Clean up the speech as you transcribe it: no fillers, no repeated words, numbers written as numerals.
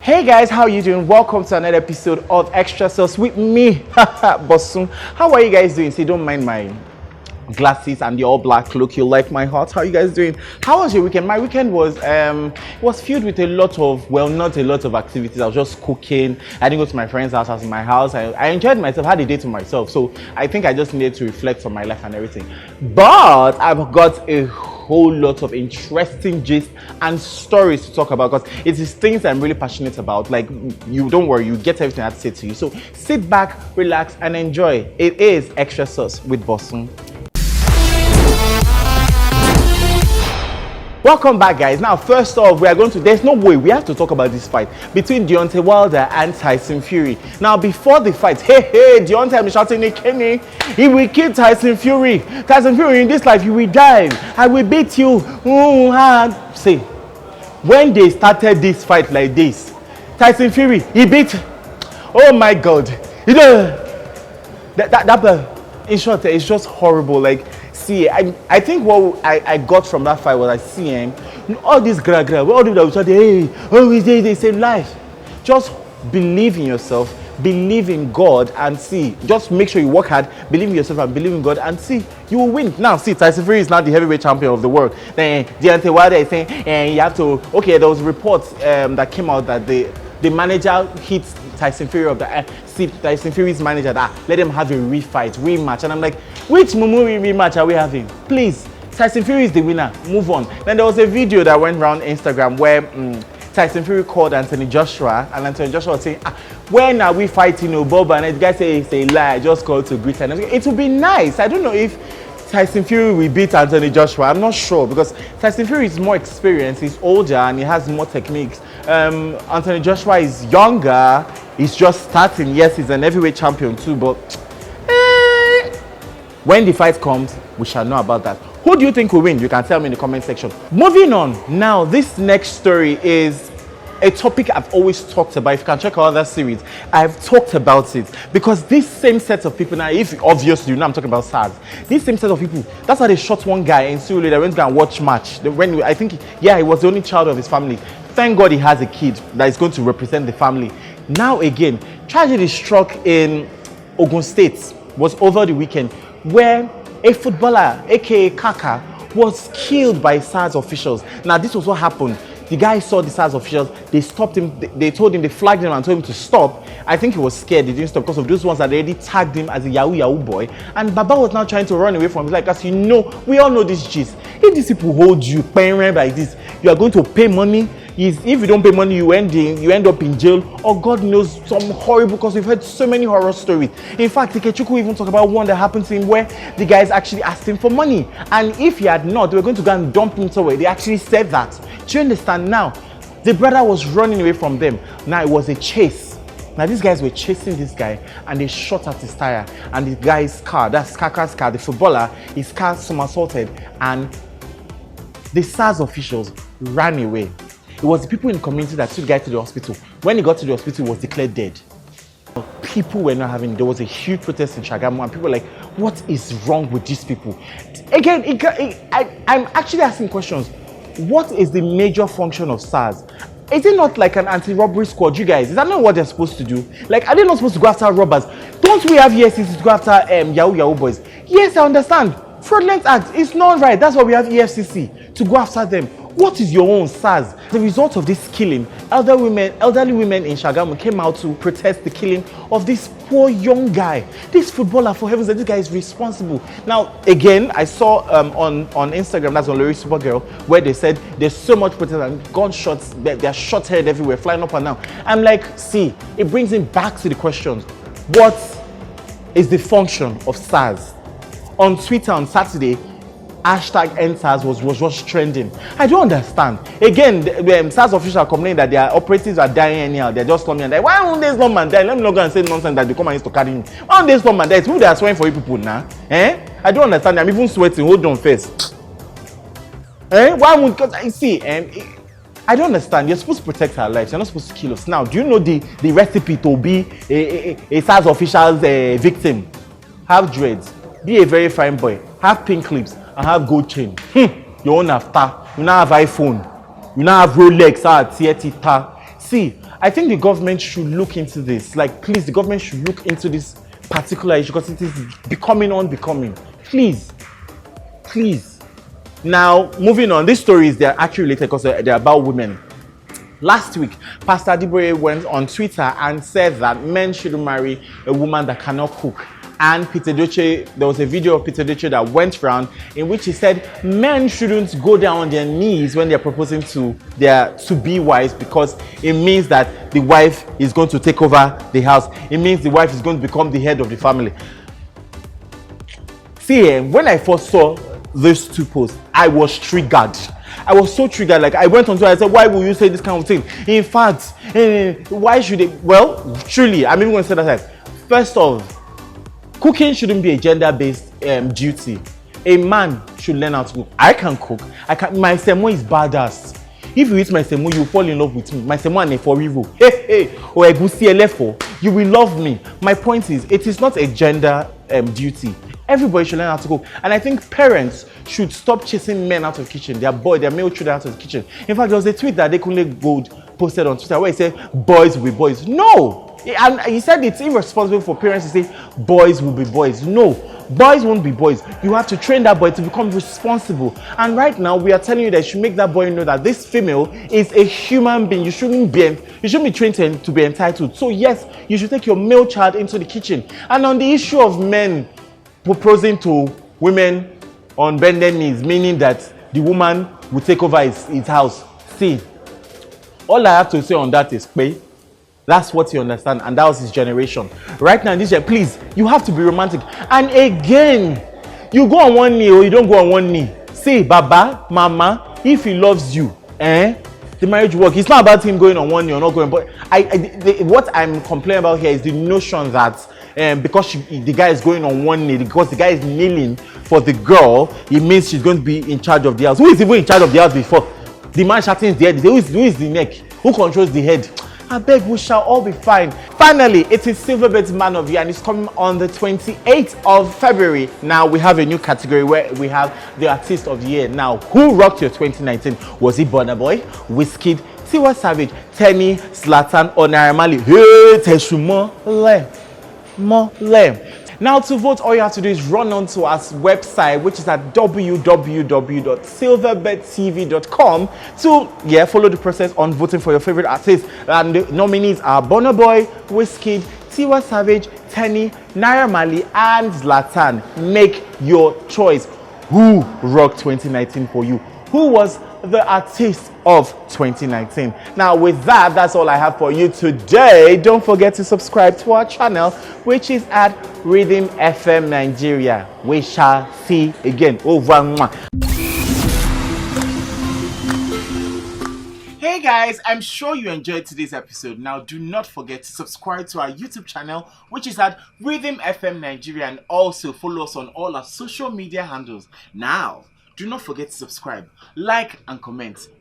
Hey guys, how you doing? Welcome to another episode of Xtra Sauce with me, Bosun. How are you guys doing? See, don't mind my glasses and the all black look. You like my heart? How are you guys doing? How was your weekend? My weekend was filled with a lot of, well, not a lot of activities. I was just cooking. I didn't go to my friend's house. I was in my house. I enjoyed myself. I had a day to myself. So I think I just needed to reflect on my life and everything. But I've got a whole lot of interesting gist and stories to talk about because it is things I'm really passionate about. Like, you don't worry, you get everything I have to say to you. So sit back, relax, and enjoy. It is Xtra Sauce with Bosun. Welcome back, guys. Now, first off, there's no way we have to talk about this fight between Deontay Wilder and Tyson Fury. Now, before the fight, hey, Deontay, I'm shouting, Kenny, he will kill Tyson Fury. Tyson Fury, in this life, you will die. I will beat you. See, when they started this fight like this, Tyson Fury, he beat, oh my God. You know, in short, it's just horrible. Like, see, I think what I got from that fight was I see him, all this gra, all the that they say life. Just believe in yourself, believe in God, and see. Just make sure you work hard, believe in yourself, and believe in God, and see, you will win. Now, see, Tyson Fury is now the heavyweight champion of the world. Then Deontay Wilder is saying, you have to. Okay, there was reports that came out that the manager hit Tyson Fury of the Tyson Fury's manager that let them have a rematch, and I'm like, which Mumuri rematch are we having? Please, Tyson Fury is the winner. Move on. Then there was a video that went around Instagram where Tyson Fury called Anthony Joshua, and Anthony Joshua was saying, when are we fighting, Bob? And the guy said it's a lie. I just called to greet him. It would be nice. I don't know if Tyson Fury will beat Anthony Joshua. I'm not sure because Tyson Fury is more experienced, he's older, and he has more techniques. Anthony Joshua is younger, he's just starting. Yes, he's an heavyweight champion too, but when the fight comes, we shall know about that. Who do you think will win? You can tell me in the comment section. Moving on. Now, this next story is a topic I've always talked about. If you can check out other series, I've talked about it because this same set of people, now, if obviously you know I'm talking about SARS, this same set of people, that's how they shot one guy in Syria. They went to go and watch match. I think, he was the only child of his family. Thank God he has a kid that is going to represent the family. Now again, tragedy struck in Ogun State was over the weekend where a footballer, aka Kakas, was killed by SARS officials. Now this was what happened. The guy saw the SARS officials, they stopped him, they told him, they flagged him and told him to stop. I think he was scared, he didn't stop because of those ones that already tagged him as a Yahoo boy. And Baba was now trying to run away from him. Like, as you know, we all know this gist. If these people hold you, paying rent like this, you are going to pay money. If you don't pay money, you end up in jail, or God knows, some horrible, because we've heard so many horror stories. In fact, Ikechukwu even talked about one that happened to him where the guys actually asked him for money, and if he had not, they were going to go and dump him somewhere. They actually said that. Do you understand? Now the brother was running away from them. Now it was a chase. Now these guys were chasing this guy and they shot at his tire, and the guy's car, that's Kakas' car, the footballer, his car somersaulted, and the SARS officials ran away. It was the people in the community that took the guy to the hospital. When he got to the hospital, he was declared dead. People were not having, there was a huge protest in Sagamu, and people were like, what is wrong with these people? Again, I'm actually asking questions. What is the major function of SARS? Is it not like an anti-robbery squad, you guys? Is that not what they're supposed to do? Like, are they not supposed to go after robbers? Don't we have EFCC to go after Yahoo boys? Yes, I understand. Fraudulent acts, it's not right. That's why we have EFCC, to go after them. What is your own SARS? The result of this killing, elderly women in Sagamu came out to protest the killing of this poor young guy. This footballer, for heaven's sake, this guy is responsible. Now, again, I saw on Instagram, that's on Larry Supergirl, where they said there's so much protest and gunshots, they're shot head everywhere, flying up and down. I'm like, see, it brings me back to the questions. What is the function of SARS? On Twitter on Saturday, #EndSARS was just trending. I don't understand. Again, the SARS officials complaining that their operatives are dying anyhow. They're just coming and like, why won't this man die? Let me not go and say nonsense that they come and used to carry me. Why won't this man die? It's who they are swearing for you people now. I don't understand. I'm even sweating. Hold on first. Why won't, because I see, I don't understand. You're supposed to protect our lives. You're not supposed to kill us. Now, do you know the recipe to be a SARS official's victim? Have dreads, be a very fine boy, have pink lips, and have gold chain. You own after. You now have iPhone. You now have Rolex, Theater. See, I think the government should look into this. Like, please, the government should look into this particular issue because it is becoming unbecoming. Please. Now, moving on, these stories, they're actually related because they're about women. Last week, Pastor Adeboye went on Twitter and said that men shouldn't marry a woman that cannot cook. And Pete Edoche, there was a video of Pete Edoche that went around in which he said men shouldn't go down on their knees when they're proposing to their to-be wives because it means that the wife is going to take over the house. It means the wife is going to become the head of the family. See, when I first saw those two posts, I was triggered. I was so triggered. Like, I went on to, I said, why will you say this kind of thing? In fact, why should it? Well, truly, I'm even going to say that. First off, cooking shouldn't be a gender-based duty. A man should learn how to cook. I can cook. My semo is badass. If you eat my semo, you fall in love with me. My semo and for rivo. Hey, or egusi elefo. You will love me. My point is, it is not a gender duty. Everybody should learn how to cook. And I think parents should stop chasing men out of the kitchen, their male children out of the kitchen. In fact, there was a tweet that Adekunle Gold posted on Twitter where he said, boys will be boys. No! And he said it's irresponsible for parents to say, boys will be boys. No, boys won't be boys. You have to train that boy to become responsible. And right now, we are telling you that you should make that boy know that this female is a human being. You shouldn't be trained to be entitled. So yes, you should take your male child into the kitchen. And on the issue of men proposing to women on bended knees, meaning that the woman will take over his house. See, all I have to say on that is pay. That's what you understand, and that was his generation. Right now, this year, please, you have to be romantic. And again, you go on one knee or you don't go on one knee. Say, Baba, Mama, if he loves you, the marriage work. It's not about him going on one knee or not going. But what I'm complaining about here is the notion that because the guy is going on one knee, because the guy is kneeling for the girl, it means she's going to be in charge of the house. Who is even in charge of the house before? The man shouting is the head. Who is the neck? Who controls the head? I beg, we shall all be fine. Finally, it is Silverbirds Man of the Year, and it's coming on the 28th of February. Now, we have a new category where we have the Artist of the Year. Now, who rocked your 2019? Was it Burna Boy, Wizkid, Tiwa Savage, Tenny, Zlatan, or Naira Marley? Hey, Teshumo, Lem. Now, to vote, all you have to do is run onto our website, which is at www.silverbirdtv.com to follow the process on voting for your favorite artist. And the nominees are Burna Boy, Wizkid, Tiwa Savage, Tenny, Naira Marley, and Zlatan. Make your choice. Who rocked 2019 for you? Who was the artist of 2019? Now, with that, that's all I have for you today. Don't forget to subscribe to our channel, which is at Rhythm FM Nigeria. We shall see again. Over. Hey guys, I'm sure you enjoyed today's episode. Now, do not forget to subscribe to our YouTube channel, which is at Rhythm FM Nigeria, and also follow us on all our social media handles. Now, do not forget to subscribe, like, and comment.